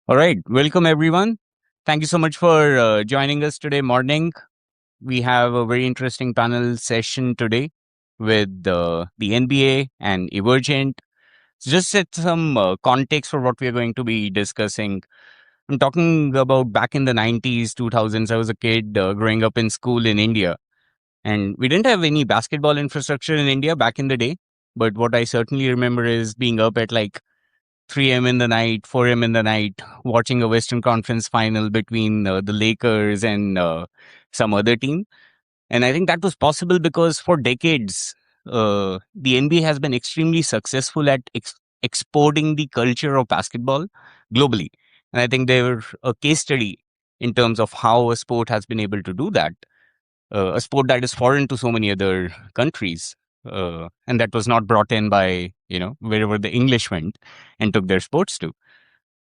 All right, welcome everyone. Thank you so much for joining us today morning. We have a very interesting panel session today with the NBA and Evergent. So just set some context for what we are going to be discussing. I'm talking about back in the 90s, 2000s. I was a kid growing up in school in India, and we didn't have any basketball infrastructure in India back in the day. But what I certainly remember is being up at like 3 a.m. in the night, 4 a.m. in the night, watching a Western Conference final between the Lakers and some other team. And I think that was possible because for decades, the NBA has been extremely successful at exporting the culture of basketball globally. And I think they were a case study in terms of how a sport has been able to do that, a sport that is foreign to so many other countries, and that was not brought in by wherever the English went and took their sports to.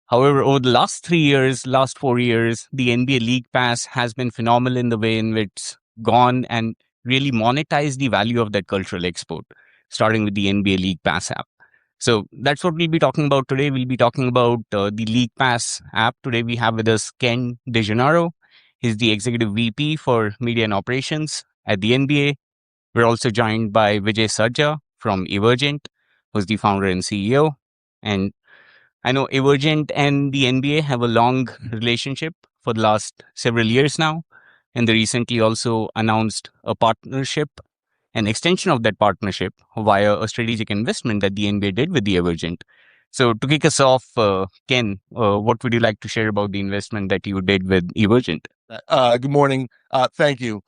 However, over the last 3 years, last 4 years, the NBA League Pass has been phenomenal in the way in which it's gone and really monetized the value of that cultural export, starting with the NBA League Pass app. So that's what we'll be talking about today. We'll be talking about the League Pass app. Today we have with us Ken DeGennaro. He's the Executive VP for Media and Operations at the NBA. We're also joined by Vijay Sajja from Evergent, who's the founder and CEO. And I know Evergent and the NBA have a long relationship for the last several years now. And they recently also announced a partnership, an extension of that partnership via a strategic investment that the NBA did with the Evergent. So to kick us off, Ken, what would you like to share about the investment that you did with Evergent? Good morning. Thank you.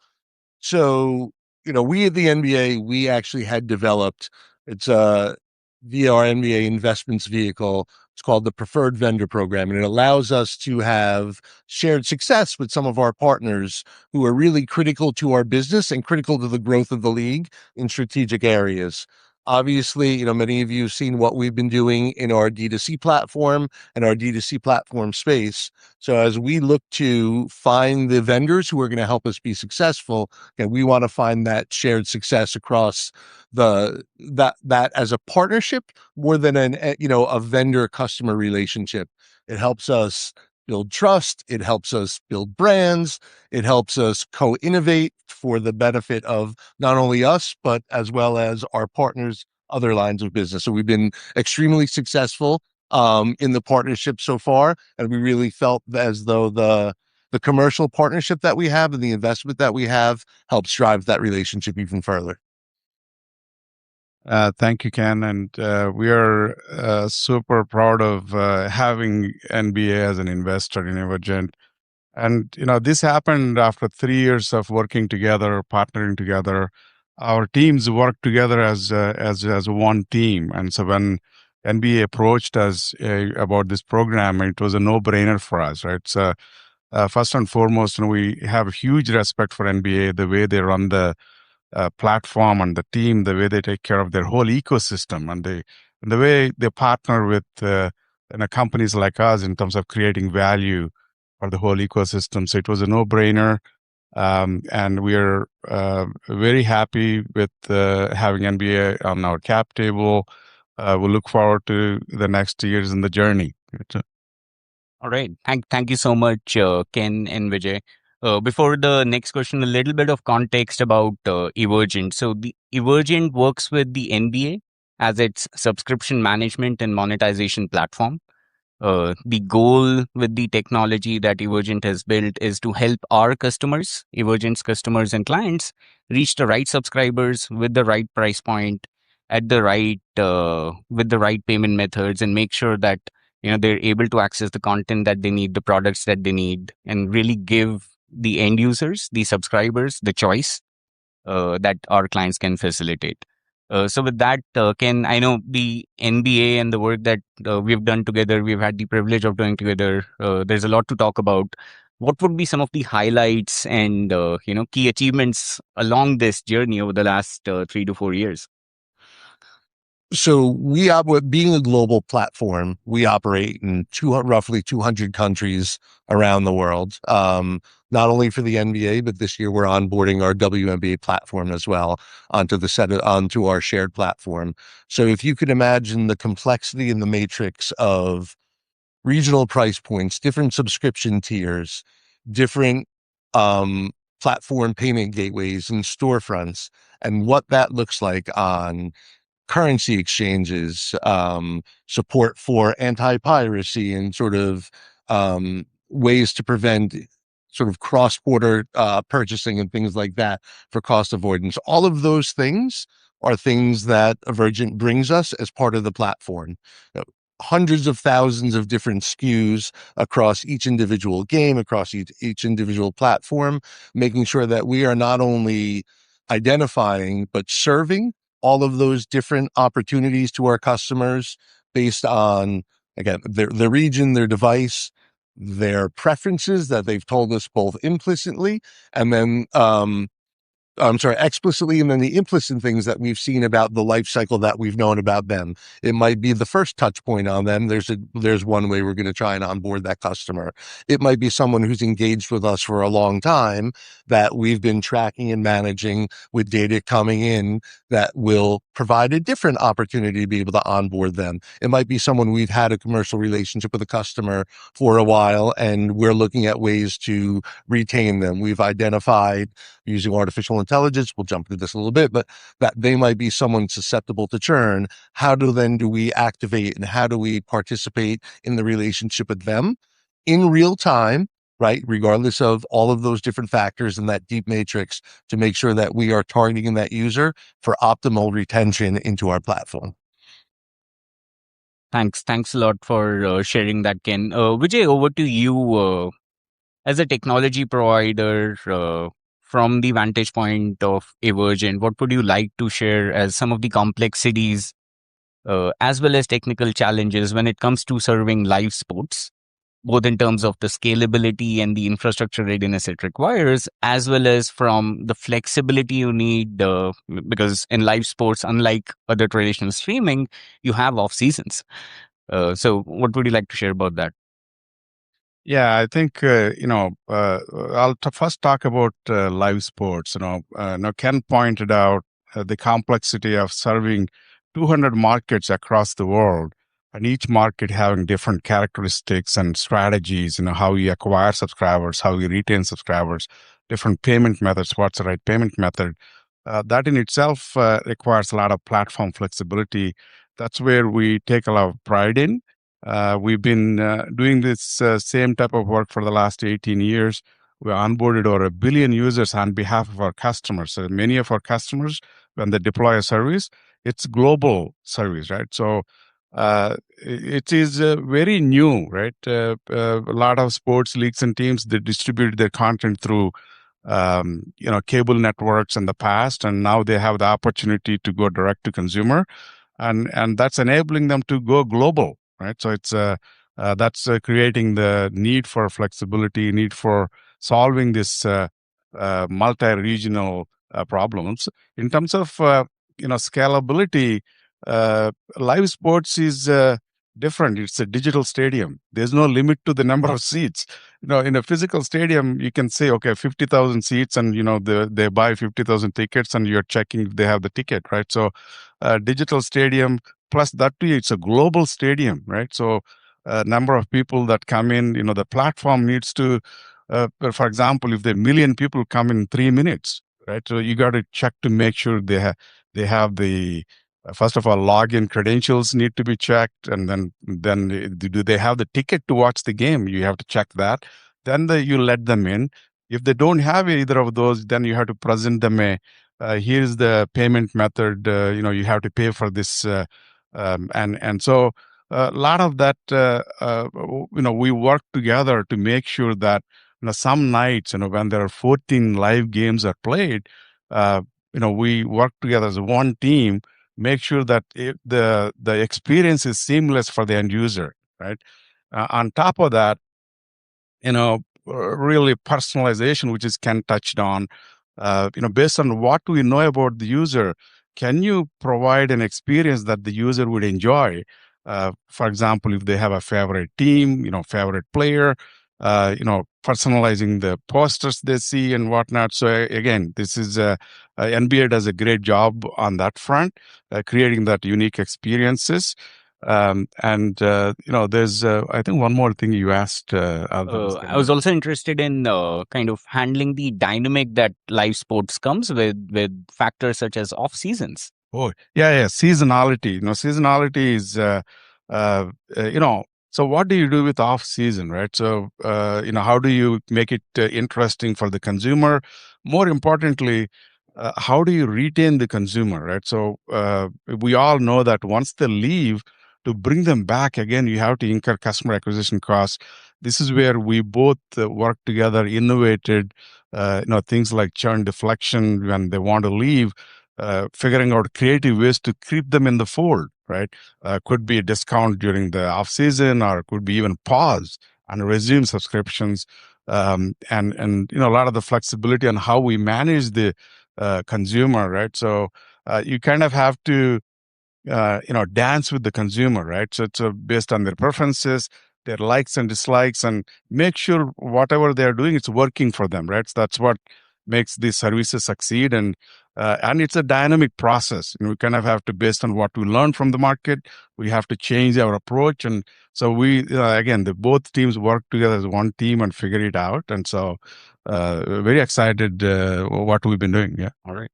So, we at the NBA, we actually had developed, it's via our NBA investments vehicle. It's called the Preferred Vendor Program, and it allows us to have shared success with some of our partners who are really critical to our business and critical to the growth of the league in strategic areas. Obviously, many of you have seen what we've been doing in our D2C platform and our D2C platform space. So as we look to find the vendors who are going to help us be successful, and we want to find that shared success across that as a partnership more than a vendor customer relationship. It helps us build trust. It helps us build brands. It helps us co-innovate for the benefit of not only us, but as well as our partners, other lines of business. So we've been extremely successful in the partnership so far, and we really felt as though the commercial partnership that we have and the investment that we have helps drive that relationship even further. Thank you, Ken. And we are super proud of having NBA as an investor in Evergent. And, this happened after 3 years of working together, partnering together. Our teams worked together as one team. And so when NBA approached us about this program, it was a no-brainer for us, right? So first and foremost, we have huge respect for NBA, the way they run the platform and the team, the way they take care of their whole ecosystem, and the way they partner with companies like us in terms of creating value for the whole ecosystem. So it was a no-brainer, and we are very happy with having NBA on our cap table. We look forward to the next years in the journey. All right. Thank you so much, Ken and Vijay. Before the next question, a little bit of context about Evergent. So the Evergent works with the NBA as its subscription management and monetization platform. The goal with the technology that Evergent has built is to help our customers, Evergent's customers and clients, reach the right subscribers with the right price point at the right with the right payment methods, and make sure that they're able to access the content that they need, the products that they need, and really give the end users, the subscribers, the choice that our clients can facilitate. So with that, Ken, I know the NBA and the work that we've done together, we've had the privilege of doing together. There's a lot to talk about. What would be some of the highlights and key achievements along this journey over the last 3 to 4 years? So being a global platform, we operate in roughly 200 countries around the world. Not only for the NBA, but this year we're onboarding our WNBA platform as well onto our shared platform. So if you could imagine the complexity and the matrix of regional price points, different subscription tiers, different platform payment gateways and storefronts, and what that looks like on currency exchanges, support for anti-piracy, and sort of ways to prevent sort of cross-border purchasing and things like that for cost avoidance. All of those things are things that Evergent brings us as part of the platform. Hundreds of thousands of different SKUs across each individual game, across each individual platform, making sure that we are not only identifying but serving all of those different opportunities to our customers based on, again, their region, their device, their preferences that they've told us both implicitly and then explicitly, and then the implicit things that we've seen about the life cycle that we've known about them. It might be the first touch point on them. There's one way we're going to try and onboard that customer. It might be someone who's engaged with us for a long time that we've been tracking and managing with data coming in that will provide a different opportunity to be able to onboard them. It might be someone we've had a commercial relationship with a customer for a while, and we're looking at ways to retain them. We've identified using artificial intelligence, we'll jump into this a little bit, but that they might be someone susceptible to churn. How do we activate and how do we participate in the relationship with them in real time, right? Regardless of all of those different factors in that deep matrix to make sure that we are targeting that user for optimal retention into our platform. Thanks a lot for sharing that, Ken. Vijay, over to you. As a technology provider, from the vantage point of Evergent, what would you like to share as some of the complexities as well as technical challenges when it comes to serving live sports, both in terms of the scalability and the infrastructure readiness it requires, as well as from the flexibility you need, because in live sports, unlike other traditional streaming, you have off seasons. So what would you like to share about that? Yeah, I think I'll first talk about live sports. Now Ken pointed out the complexity of serving 200 markets across the world, and each market having different characteristics and strategies. How you acquire subscribers, how you retain subscribers, different payment methods. What's the right payment method? That in itself requires a lot of platform flexibility. That's where we take a lot of pride in. We've been doing this same type of work for the last 18 years. We onboarded over 1 billion users on behalf of our customers. So many of our customers, when they deploy a service, it's global service, right? So it is very new, right? A lot of sports leagues and teams, they distribute their content through cable networks in the past, and now they have the opportunity to go direct to consumer, and that's enabling them to go global, right? So it's that's creating the need for flexibility, need for solving this multi-regional problems. In terms of scalability, live sports is different. It's a digital stadium. There's no limit to the number of seats. In a physical stadium, you can say, okay, 50,000 seats, and they buy 50,000 tickets, and you're checking if they have the ticket, right? So, digital stadium, plus that too, it's a global stadium, right? So, number of people that come in, the platform needs to, for example, if there are 1 million people come in 3 minutes, right? So you got to check to make sure they have the first of all, login credentials need to be checked, and then do they have the ticket to watch the game? You have to check that. Then you let them in. If they don't have either of those, then you have to present them here's the payment method. You have to pay for this, and so a lot of that. We work together to make sure that some nights, when there are 14 live games are played, we work together as one team, make sure that the experience is seamless for the end user, right? On top of that, really personalization, which is Ken touched on, based on what we know about the user, can you provide an experience that the user would enjoy? For example, if they have a favorite team, favorite player, personalizing the posters they see and whatnot. So again, this is NBA does a great job on that front, creating that unique experiences. There's I think one more thing you asked. I was also interested in kind of handling the dynamic that live sports comes with factors such as off seasons. Oh, yeah. Seasonality. Seasonality is, so what do you do with off season, right? So, how do you make it interesting for the consumer? More importantly, how do you retain the consumer, right? So, we all know that once they leave, to bring them back again, you have to incur customer acquisition costs. This is where we both work together, innovated, things like churn deflection when they want to leave, figuring out creative ways to keep them in the fold, right? Could be a discount during the off season, or could be even pause and resume subscriptions. And a lot of the flexibility on how we manage the consumer, right? So you kind of have to dance with the consumer, right? So it's based on their preferences, their likes and dislikes, and make sure whatever they're doing, it's working for them, right? So that's what makes these services succeed. And it's a dynamic process. We kind of have to, based on what we learn from the market, we have to change our approach. And so we, again, both teams work together as one team and figure it out. And so very excited what we've been doing. Yeah. All right.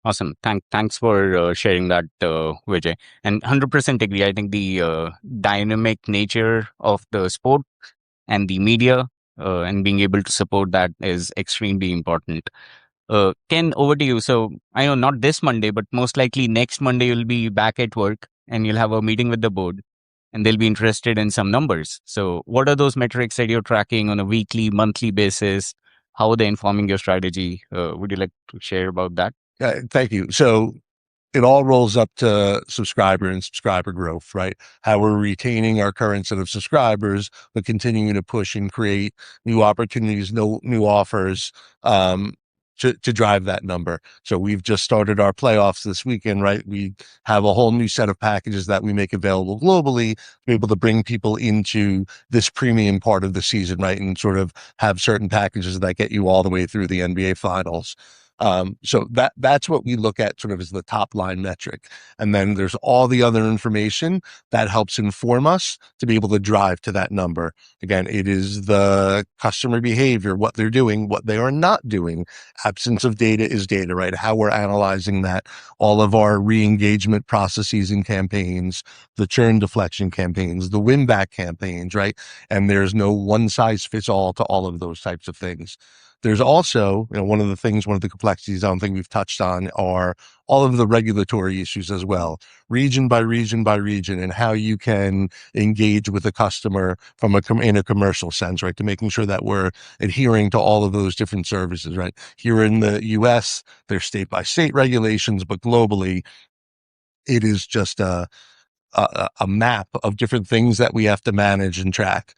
Awesome. Thanks for sharing that, Vijay. And 100% agree. I think the dynamic nature of the sport and the media and being able to support that is extremely important. Ken, over to you. So I know not this Monday, but most likely next Monday you'll be back at work and you'll have a meeting with the board and they'll be interested in some numbers. So what are those metrics that you're tracking on a weekly, monthly basis? How are they informing your strategy? Would you like to share about that? Thank you. So it all rolls up to subscriber and subscriber growth, right? How we're retaining our current set of subscribers, but continuing to push and create new opportunities, new offers, to drive that number. So we've just started our playoffs this weekend, right? We have a whole new set of packages that we make available globally to be able to bring people into this premium part of the season, right? And sort of have certain packages that get you all the way through the NBA finals. So that's what we look at sort of as the top line metric. And then there's all the other information that helps inform us to be able to drive to that number. Again, it is the customer behavior, what they're doing, what they are not doing. Absence of data is data, right? How we're analyzing that, all of our re-engagement processes and campaigns, the churn deflection campaigns, the win back campaigns, right? And there's no one size fits all to all of those types of things. There's also, one of the complexities I don't think we've touched on are all of the regulatory issues as well, region by region by region, and how you can engage with a customer in a commercial sense, right? To making sure that we're adhering to all of those different services, right? Here in the US, there's state by state regulations, but globally, it is just a map of different things that we have to manage and track.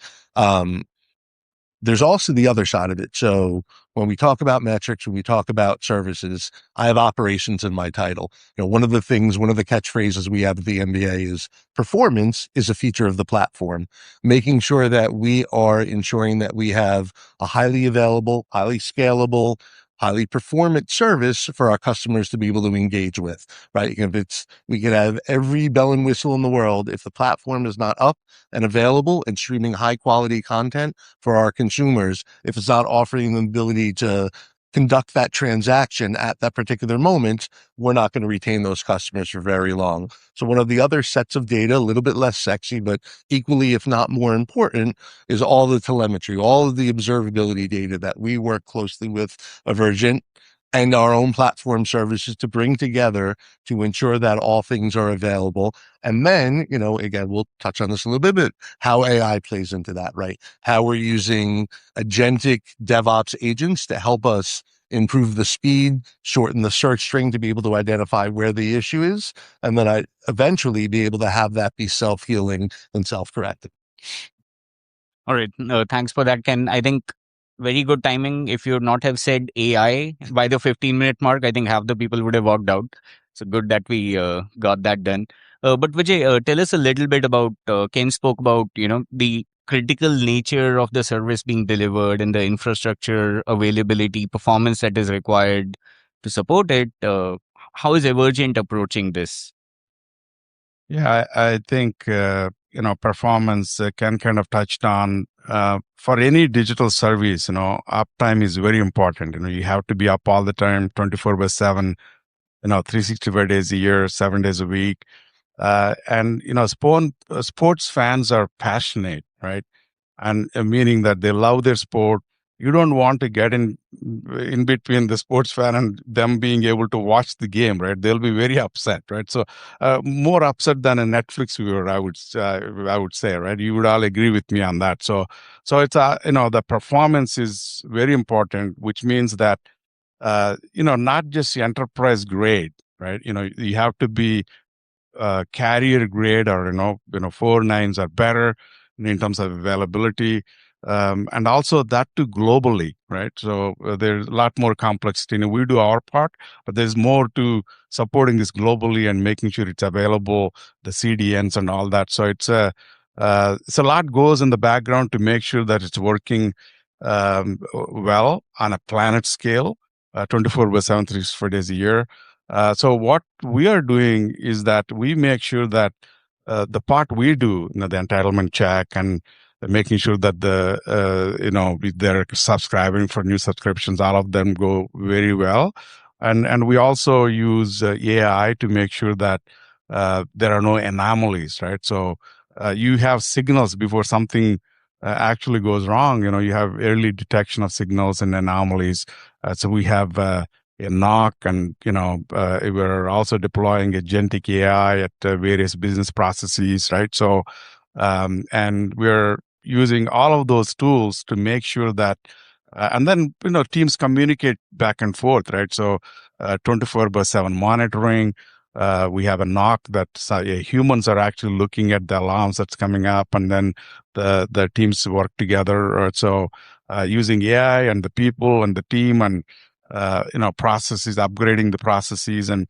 There's also the other side of it. So when we talk about metrics, when we talk about services, I have operations in my title. One of the catchphrases we have at the NBA is performance is a feature of the platform, making sure that we are ensuring that we have a highly available, highly scalable, highly performant service for our customers to be able to engage with, right? We could have every bell and whistle in the world. If the platform is not up and available and streaming high quality content for our consumers, if it's not offering them the ability to conduct that transaction at that particular moment, we're not going to retain those customers for very long. So one of the other sets of data, a little bit less sexy, but equally, if not more important, is all the telemetry, all of the observability data that we work closely with Evergent and our own platform services to bring together to ensure that all things are available. And then, again, we'll touch on this a little bit, but how AI plays into that, right? How we're using agentic DevOps agents to help us improve the speed, shorten the search string to be able to identify where the issue is, and then I eventually be able to have that be self-healing and self-correcting. All right. Thanks for that, Ken. I think very good timing. If you would not have said AI by the 15-minute mark, I think half the people would have walked out. So good that we got that done. But Vijay, tell us a little bit about, Ken spoke about, the critical nature of the service being delivered and the infrastructure availability, performance that is required to support it. How is Evergent approaching this? Yeah, I think performance Ken kind of touched on. For any digital service, uptime is very important. You have to be up all the time, 24/7. 365 days a year, 7 days a week. And sports fans are passionate, right? And meaning that they love their sport. You don't want to get in between the sports fan and them being able to watch the game, right? They'll be very upset, right? So more upset than a Netflix viewer, I would say, right? You would all agree with me on that. So it's the performance is very important, which means that not just enterprise grade, right? You have to be carrier grade, or 4 nines are better in terms of availability, and also that too globally, right? So there's a lot more complexity. We do our part, but there's more to supporting this globally and making sure it's available, the CDNs and all that. So it's a lot goes in the background to make sure that it's working well on a planet scale, 24/7, 365 days a year. So what we are doing is that we make sure that the part we do, the entitlement check and making sure that they're subscribing for new subscriptions, all of them go very well. And we also use AI to make sure that there are no anomalies, right? So you have signals before something actually goes wrong. You have early detection of signals and anomalies. So we have a knock, and we're also deploying agentic AI at various business processes, right? So and we're using all of those tools to make sure that and then teams communicate back and forth, right? So 24/7 monitoring. We have a knock that humans are actually looking at the alarms that's coming up, and then the teams work together. So using AI and the people and the team and processes, upgrading the processes, and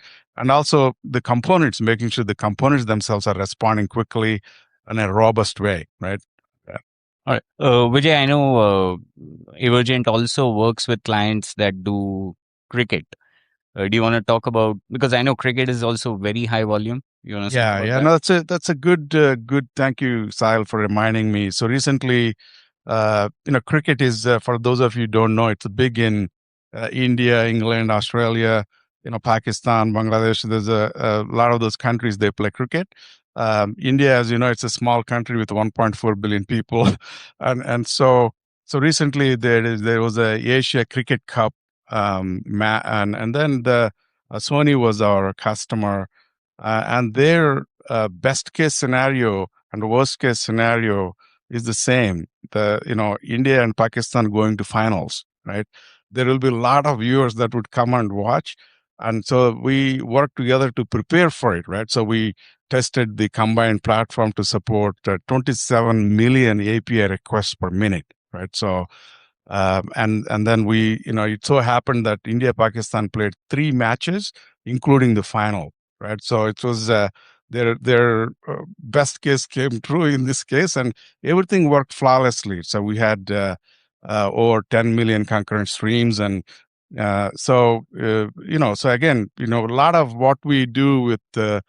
also the components, making sure the components themselves are responding quickly in a robust way, right? Yeah. All right. Vijay, I know Evergent also works with clients that do cricket. Do you want to talk about, because I know cricket is also very high volume. You want to speak about Yeah. that? No, that's a good. Thank you, Sahil, for reminding me. So recently, cricket is for those of you who don't know, it's big in India, England, Australia, Pakistan, Bangladesh. There's a lot of those countries they play cricket. India, as you know, it's a small country with 1.4 billion people, and so recently there was a Asia Cricket Cup, and then the Sony was our customer, and their best case scenario and worst case scenario is the same. India and Pakistan going to finals, right? There will be a lot of viewers that would come and watch, and so we worked together to prepare for it, right? So we tested the combined platform to support 27 million API requests per minute, right? So and then it so happened that India Pakistan played 3 matches, including the final, right? So it was their best case came true in this case, and everything worked flawlessly. So we had over 10 million concurrent streams, and so again, a lot of what we do with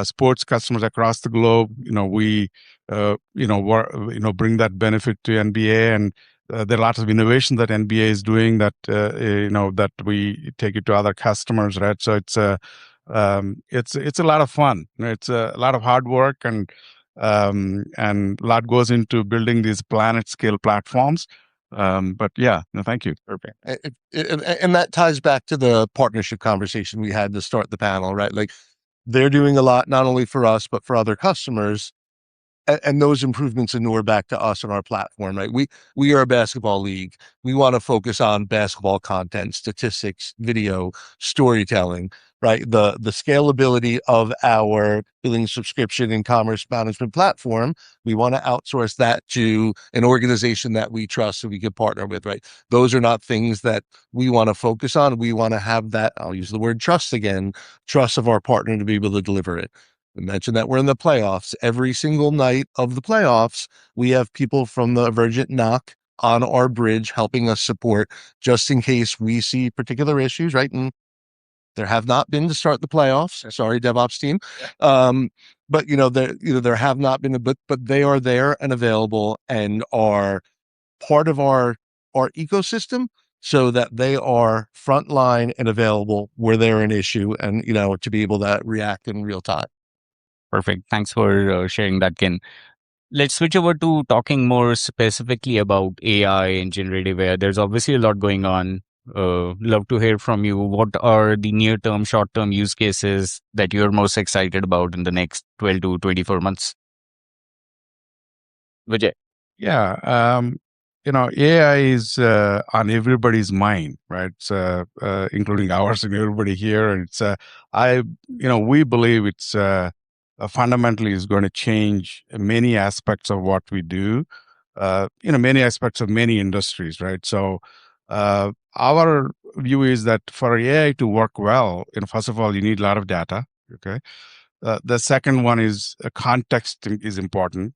sports customers across the globe, we bring that benefit to NBA, and there are lots of innovation that NBA is doing that that we take it to other customers, right? So it's a lot of fun. It's a lot of hard work, and a lot goes into building these planet scale platforms. But yeah, no, thank you. Perfect. And that ties back to the partnership conversation we had to start the panel, right? Like they're doing a lot, not only for us, but for other customers. And those improvements inure back to us on our platform, right? We are a basketball league. We want to focus on basketball content, statistics, video, storytelling, right? The scalability of our billing, subscription, and commerce management platform, we want to outsource that to an organization that we trust, so we can partner with, right? Those are not things that we want to focus on. We want to have that, I'll use the word trust again, trust of our partner to be able to deliver it. We mentioned that we're in the playoffs. Every single night of the playoffs, we have people from the Evergent NOC on our bridge helping us support, just in case we see particular issues, right? And there have not been to start the playoffs. Sorry, DevOps team. but there have not been, but they are there and available and are part of our ecosystem, so that they are frontline and available where they're an issue, and to be able to react in real time. Perfect. Thanks for sharing that, Ken. Let's switch over to talking more specifically about AI and generative AI. There's obviously a lot going on. Love to hear from you. What are the near-term, short-term use cases that you're most excited about in the next 12 to 24 months? Vijay. Yeah, AI is on everybody's mind, right? Including ours and everybody here. And we believe it's fundamentally is going to change many aspects of what we do. Many aspects of many industries, right? So, our view is that for AI to work well, first of all, you need a lot of data. Okay. The second one is context is important,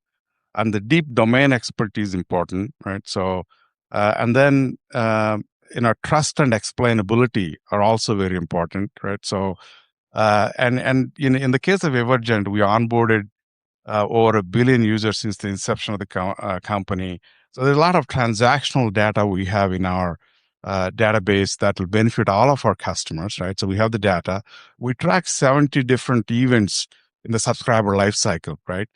and the deep domain expertise is important, right? So, and then trust and explainability are also very important, right? So, and in the case of Evergent, we onboarded over 1 billion users since the inception of the company. So there's a lot of transactional data we have in our database that will benefit all of our customers, right? So we have the data. We track 70 different events in the subscriber lifecycle, right?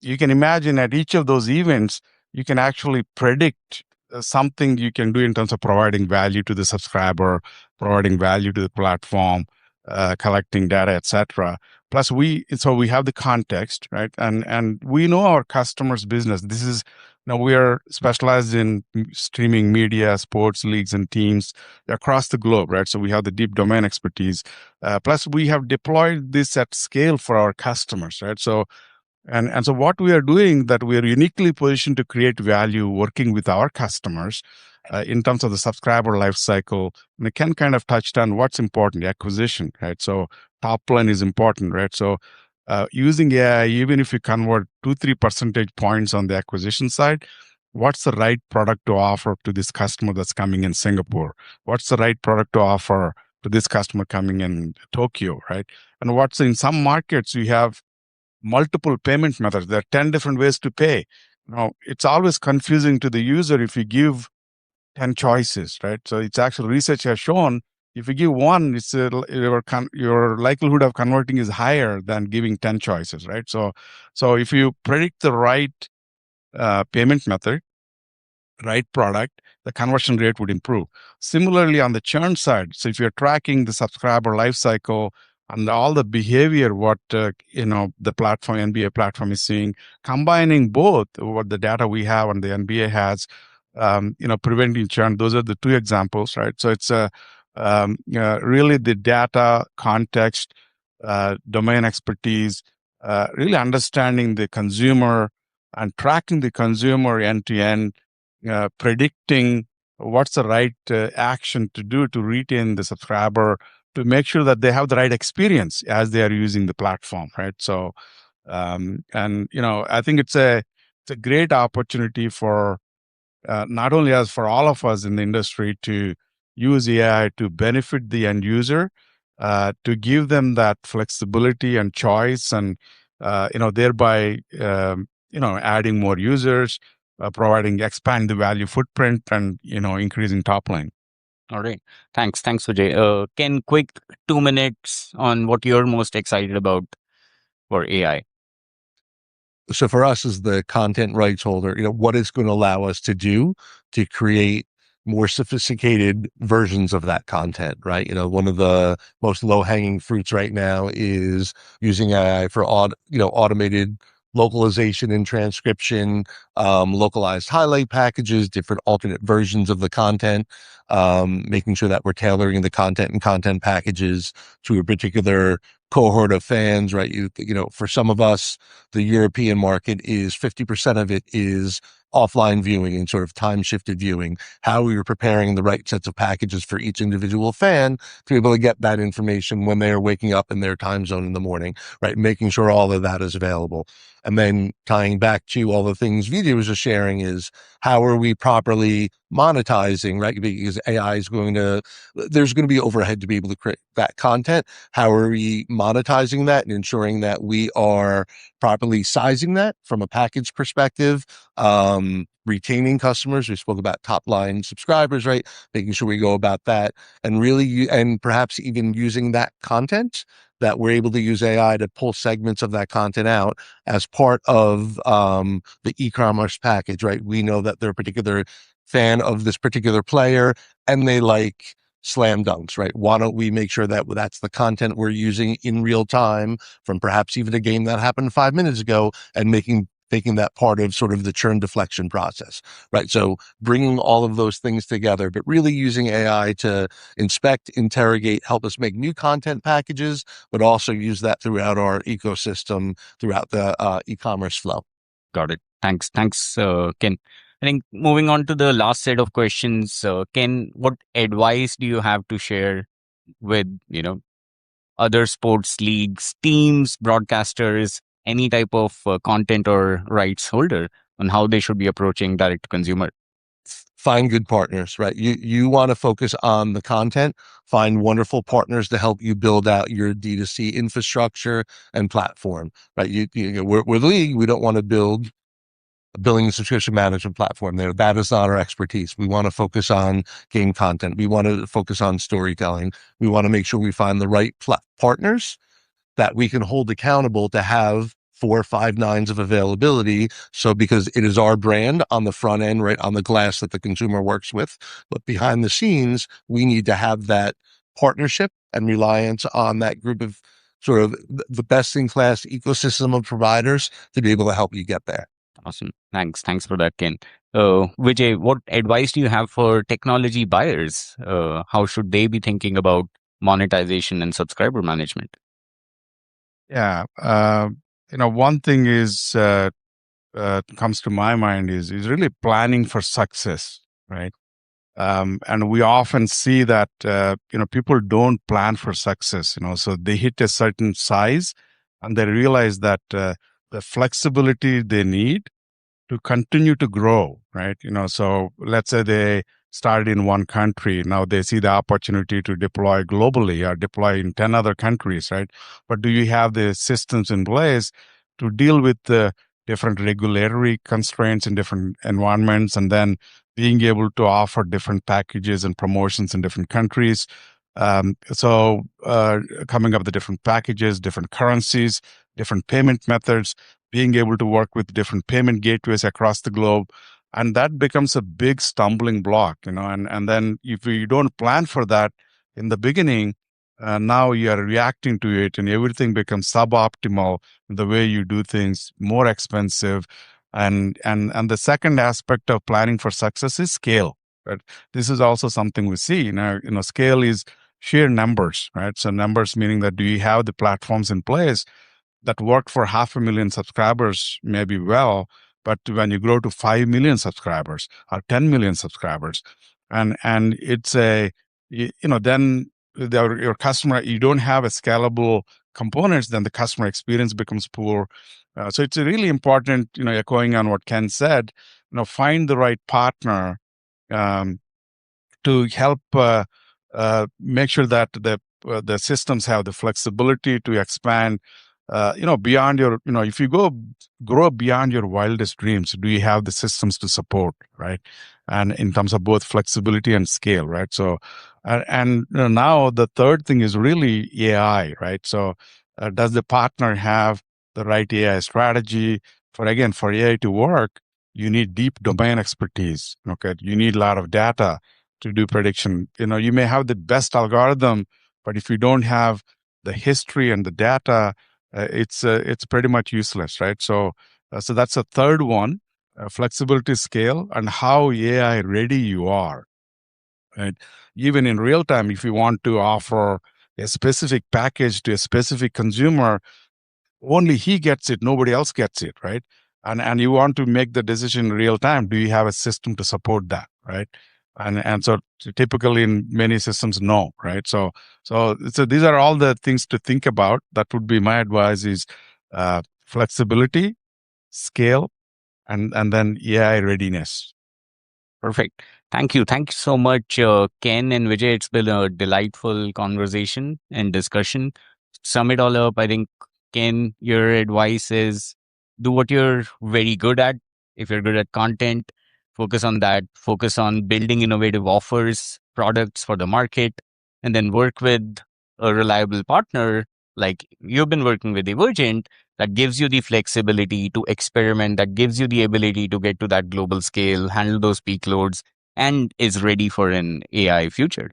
You can imagine at each of those events, you can actually predict something you can do in terms of providing value to the subscriber, providing value to the platform, collecting data, etc. Plus, we have the context, right? And we know our customers' business. This is now we are specialized in streaming media, sports leagues, and teams across the globe, right? So we have the deep domain expertise. Plus, we have deployed this at scale for our customers, right? So and so what we are doing, that we are uniquely positioned to create value working with our customers in terms of the subscriber life cycle. And it can kind of touch on what's important, the acquisition, right? So top line is important, right? So using AI, even if you convert 2-3 percentage points on the acquisition side, what's the right product to offer to this customer that's coming in Singapore? What's the right product to offer to this customer coming in Tokyo, right? And what's in some markets, you have multiple payment methods. There are 10 different ways to pay. Now, it's always confusing to the user if you give 10 choices, right? So it's actually research has shown if you give one, it's your likelihood of converting is higher than giving 10 choices, right? So if you predict the right payment method, right product, the conversion rate would improve. Similarly, on the churn side, so if you're tracking the subscriber life cycle and all the behavior, what the platform, NBA platform is seeing, combining both what the data we have and the NBA has, preventing churn. Those are the two examples, right? So it's really the data, context, domain expertise, really understanding the consumer and tracking the consumer end to end, predicting what's the right action to do to retain the subscriber, to make sure that they have the right experience as they are using the platform, right? So, I think it's a great opportunity for not only us, for all of us in the industry to use AI to benefit the end user, to give them that flexibility and choice, and thereby adding more users, expand the value footprint, and increasing top line. All right. Thanks, Vijay. Ken, quick 2 minutes on what you're most excited about for AI. So for us as the content rights holder, what it's going to allow us to do to create more sophisticated versions of that content, right? One of the most low-hanging fruits right now is using AI for automated localization and transcription, localized highlight packages, different alternate versions of the content, making sure that we're tailoring the content and content packages to a particular cohort of fans, right? For some of us, the European market is 50% of it is offline viewing and sort of time shifted viewing. How we are preparing the right sets of packages for each individual fan to be able to get that information when they are waking up in their time zone in the morning, right? Making sure all of that is available. And then tying back to all the things Vijay was just sharing is how are we properly monetizing, right? Because AI is there's going to be overhead to be able to create that content. How are we monetizing that and ensuring that we are properly sizing that from a package perspective, retaining customers. We spoke about top line subscribers, right? Making sure we go about that and really, and perhaps even using that content that we're able to use AI to pull segments of that content out as part of the e-commerce package, right? We know that they're a particular fan of this particular player and they like slam dunks, right? Why don't we make sure that that's the content we're using in real time from perhaps even a game that happened 5 minutes ago and making that part of sort of the churn deflection process, right? So bringing all of those things together, but really using AI to inspect, interrogate, help us make new content packages, but also use that throughout our ecosystem, throughout the e-commerce flow. Got it. Thanks, Ken. I think moving on to the last set of questions, Ken, what advice do you have to share with, other sports leagues, teams, broadcasters, any type of content or rights holder on how they should be approaching direct to consumer? Find good partners, right? You want to focus on the content, find wonderful partners to help you build out your D2C infrastructure and platform, right? We're the league. We don't want to build a billing and subscription management platform there. That is not our expertise. We want to focus on game content. We want to focus on storytelling. We want to make sure we find the right partners that we can hold accountable to have 4 5 nines of availability. So because it is our brand on the front end, right on the glass that the consumer works with, but behind the scenes, we need to have that partnership and reliance on that group of sort of the best in class ecosystem of providers to be able to help you get there. Awesome. Thanks for that, Ken. Vijay, what advice do you have for technology buyers? How should they be thinking about monetization and subscriber management? Yeah. One thing is comes to my mind is really planning for success, right? And we often see that people don't plan for success. So they hit a certain size, and they realize that the flexibility they need to continue to grow, right? So let's say they started in one country. Now they see the opportunity to deploy globally or deploy in 10 other countries, right? But do you have the systems in place to deal with the different regulatory constraints in different environments, and then being able to offer different packages and promotions in different countries? So coming up with the different packages, different currencies, different payment methods, being able to work with different payment gateways across the globe. And that becomes a big stumbling block, and then if you don't plan for that in the beginning, now you are reacting to it and everything becomes suboptimal, the way you do things, more expensive. And the second aspect of planning for success is scale, right? This is also something we see. Scale is sheer numbers, right? So numbers meaning that do you have the platforms in place that worked for 500,000 subscribers maybe well, but when you grow to 5 million subscribers or 10 million subscribers, and it's then your customer, you don't have a scalable components, then the customer experience becomes poor. So it's really important, echoing on what Ken said, find the right partner um, to help make sure that the systems have the flexibility to expand beyond your, if you grow beyond your wildest dreams, do you have the systems to support, right? And in terms of both flexibility and scale, right? So now the third thing is really AI, right? So does the partner have the right AI strategy? For AI to work, you need deep domain expertise. Okay, you need a lot of data to do prediction. You may have the best algorithm, but if you don't have the history and the data, it's pretty much useless, right? So that's a third one: flexibility, scale, and how AI ready you are. Right? Even in real time, if you want to offer a specific package to a specific consumer, only he gets it, nobody else gets it, right? And you want to make the decision in real time. Do you have a system to support that, right? And so typically in many systems, no, right? So these are all the things to think about. That would be my advice: is flexibility, scale, and then AI readiness. Perfect. Thank you. Thank you so much, Ken and Vijay. It's been a delightful conversation and discussion. Sum it all up, I think, Ken, your advice is do what you're very good at. If you're good at content, focus on that. Focus on building innovative offers, products for the market, and then work with a reliable partner like you've been working with Evergent that gives you the flexibility to experiment, that gives you the ability to get to that global scale, handle those peak loads, and is ready for an AI future.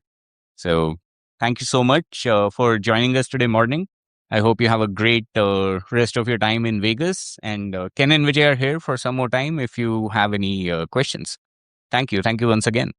So, thank you so much for joining us today morning. I hope you have a great rest of your time in Vegas. And Ken and Vijay are here for some more time if you have any questions. Thank you. Thank you once again.